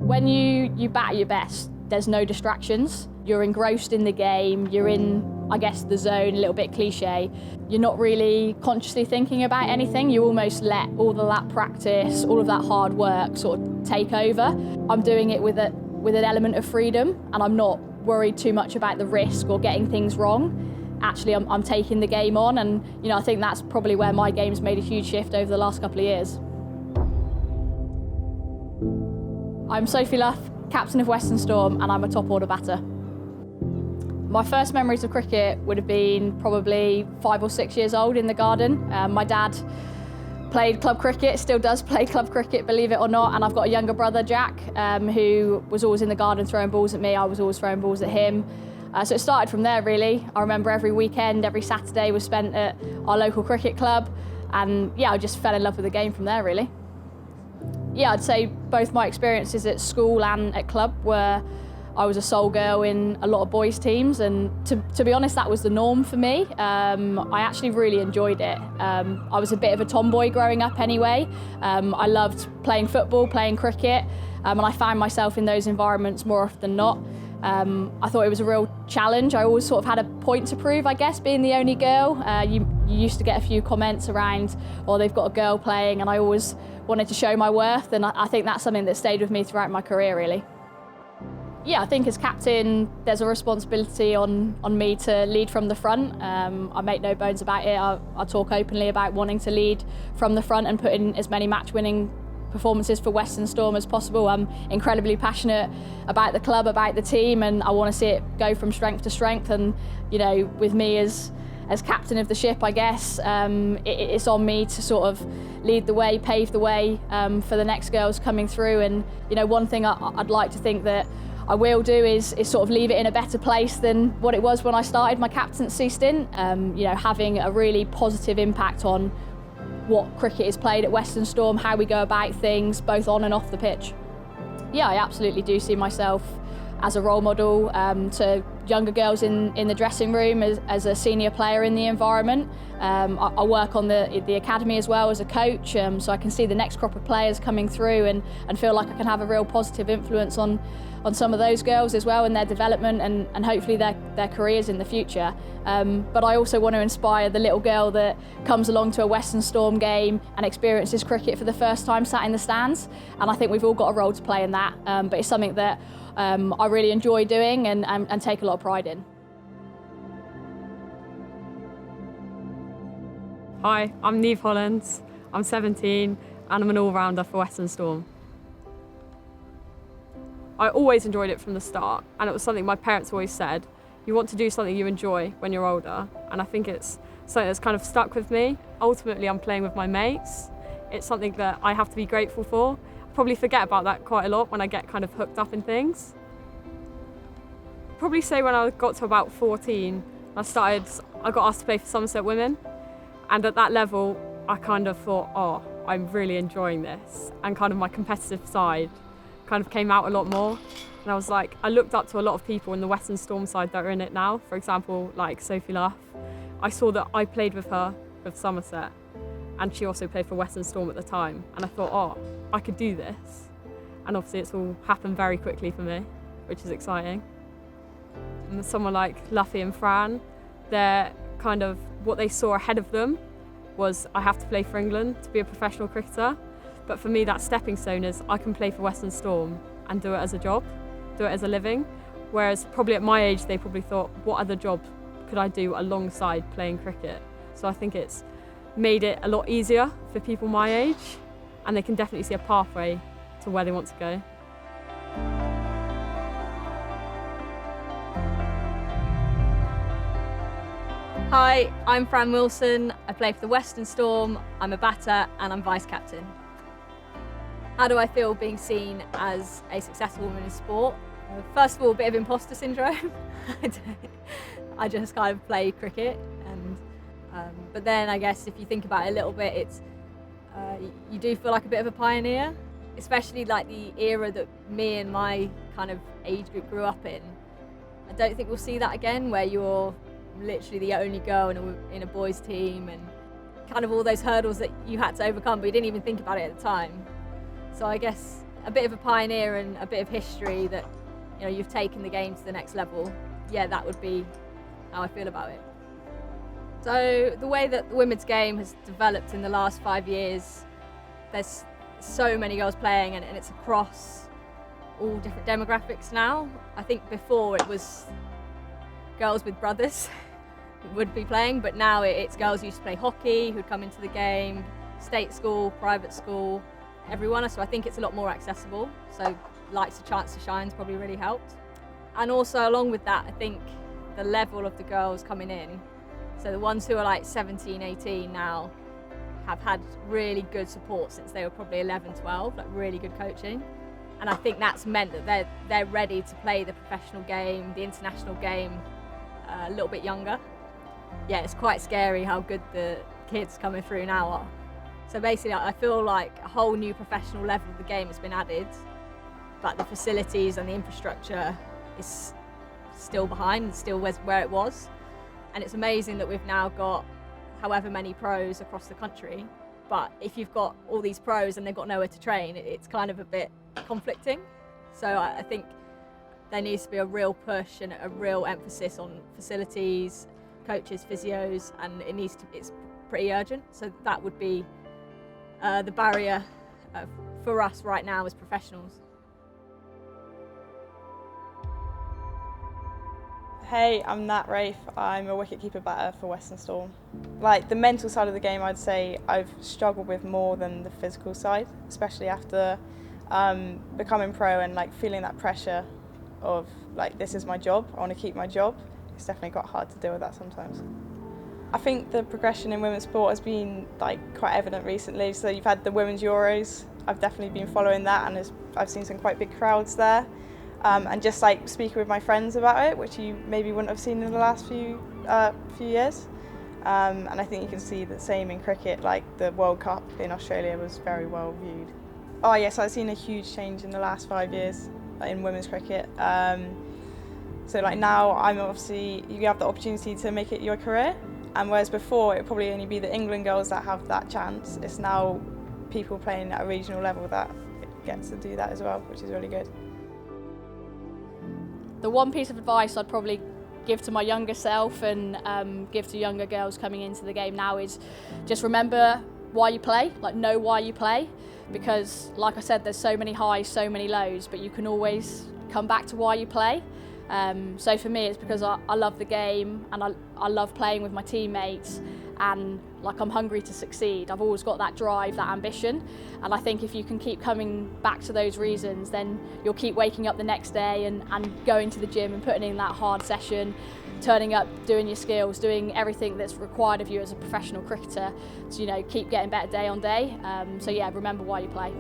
When you bat your best, there's no distractions. You're engrossed in the game, you're in, I guess, the zone, a little bit cliche. You're not really consciously thinking about anything. You almost let all of that practice, all of that hard work sort of take over. I'm doing it with an element of freedom, and I'm not worried too much about the risk or getting things wrong. Actually, I'm taking the game on, and I think that's probably where my game's made a huge shift over the last couple of years. I'm Sophie Luff, captain of Western Storm, and I'm a top order batter. My first memories of cricket would have been probably 5 or 6 years old in the garden. My dad played club cricket, still does play club cricket, believe it or not, and I've got a younger brother, Jack, who was always in the garden throwing balls at me. I was always throwing balls at him. So it started from there, really. I remember every weekend, every Saturday was spent at our local cricket club, and yeah, I just fell in love with the game from there, really. Yeah, I'd say both my experiences at school and at club were I was a sole girl in a lot of boys' teams, and to be honest, that was the norm for me. I actually really enjoyed it. I was a bit of a tomboy growing up anyway. I loved playing football, playing cricket, and I found myself in those environments more often than not. I thought it was a real challenge. I always sort of had a point to prove, I guess, being the only girl. You used to get a few comments around, oh, they've got a girl playing, and I always wanted to show my worth, and I think that's something that stayed with me throughout my career, really. Yeah, I think as captain, there's a responsibility on me to lead from the front. I make no bones about it. I talk openly about wanting to lead from the front and put in as many match-winning performances for Western Storm as possible. I'm incredibly passionate about the club, about the team, and I want to see it go from strength to strength. And with me as captain of the ship, I guess, it's on me to sort of lead the way, pave the way for the next girls coming through. And one thing I'd like to think that I will do is sort of leave it in a better place than what it was when I started my captaincy stint. Having a really positive impact on what cricket is played at Western Storm, how we go about things, both on and off the pitch. Yeah, I absolutely do see myself as a role model to younger girls in the dressing room, as a senior player in the environment. I work on the academy as well as a coach, so I can see the next crop of players coming through and feel like I can have a real positive influence on some of those girls as well in their development and hopefully their careers in the future. But I also want to inspire the little girl that comes along to a Western Storm game and experiences cricket for the first time sat in the stands. And I think we've all got a role to play in that, but it's something that I really enjoy doing and take a lot of pride in. Hi, I'm Neve Hollands, I'm 17 and I'm an all-rounder for Western Storm. I always enjoyed it from the start, and it was something my parents always said, you want to do something you enjoy when you're older, and I think it's something that's kind of stuck with me. Ultimately, I'm playing with my mates. It's something that I have to be grateful for. I probably forget about that quite a lot when I get kind of hooked up in things. Probably say when I got to about 14, I got asked to play for Somerset Women, and at that level, I kind of thought, oh, I'm really enjoying this, and kind of my competitive side kind of came out a lot more. And I was like, I looked up to a lot of people in the Western Storm side that are in it now. For example, like Sophie Luff. I saw that I played with her with Somerset, and she also played for Western Storm at the time. And I thought, oh, I could do this. And obviously it's all happened very quickly for me, which is exciting. And someone like Luffy and Fran, they're kind of, what they saw ahead of them was I have to play for England to be a professional cricketer. But for me, that stepping stone is I can play for Western Storm and do it as a job, do it as a living. Whereas probably at my age, they probably thought, what other job could I do alongside playing cricket? So I think it's made it a lot easier for people my age, and they can definitely see a pathway to where they want to go. Hi, I'm Fran Wilson. I play for the Western Storm. I'm a batter and I'm vice captain. How do I feel being seen as a successful woman in sport? First of all, a bit of imposter syndrome. I just kind of play cricket, but then I guess if you think about it a little bit, it's you do feel like a bit of a pioneer, especially like the era that me and my kind of age group grew up in. I don't think we'll see that again, where you're literally the only girl in a boys' team, and kind of all those hurdles that you had to overcome, but you didn't even think about it at the time. So I guess a bit of a pioneer and a bit of history that, you know, you've taken the game to the next level, yeah, that would be how I feel about it. So the way that the women's game has developed in the last 5 years, there's so many girls playing, and it's across all different demographics now. I think before it was girls with brothers would be playing, but now it's girls who used to play hockey who'd come into the game, state school, private school, everyone. So I think it's a lot more accessible. So likes of Chance to Shine's probably really helped. And also along with that, I think the level of the girls coming in, so the ones who are like 17, 18 now, have had really good support since they were probably 11, 12, like really good coaching. And I think that's meant that they're ready to play the professional game, the international game, a little bit younger. Yeah, it's quite scary how good the kids coming through now are. So basically, I feel like a whole new professional level of the game has been added, but the facilities and the infrastructure is still behind, still where it was. And it's amazing that we've now got however many pros across the country, but if you've got all these pros and they've got nowhere to train, it's kind of a bit conflicting. So I think there needs to be a real push and a real emphasis on facilities, coaches, physios, and it's pretty urgent. So that would be the barrier for us right now as professionals. Hey, I'm Nat Rafe. I'm a wicketkeeper batter for Western Storm. Like the mental side of the game, I'd say I've struggled with more than the physical side, especially after becoming pro and like feeling that pressure of like, this is my job, I want to keep my job. It's definitely got hard to deal with that sometimes. I think the progression in women's sport has been like quite evident recently. So you've had the Women's Euros. I've definitely been following that, and I've seen some quite big crowds there. And just like speaking with my friends about it, which you maybe wouldn't have seen in the last few years. And I think you can see the same in cricket, like the World Cup in Australia was very well viewed. Oh yes, I've seen a huge change in the last 5 years in women's cricket. So like now you have the opportunity to make it your career, and whereas before it would probably only be the England girls that have that chance, it's now people playing at a regional level that get to do that as well, which is really good. The one piece of advice I'd probably give to my younger self and give to younger girls coming into the game now is just remember why you play, like know why you play, because like I said, there's so many highs, so many lows, but you can always come back to why you play. So for me, it's because I love the game and I love playing with my teammates, and like I'm hungry to succeed. I've always got that drive, that ambition, and I think if you can keep coming back to those reasons, then you'll keep waking up the next day and going to the gym and putting in that hard session, turning up, doing your skills, doing everything that's required of you as a professional cricketer to, you know, keep getting better day on day. So yeah, remember why you play.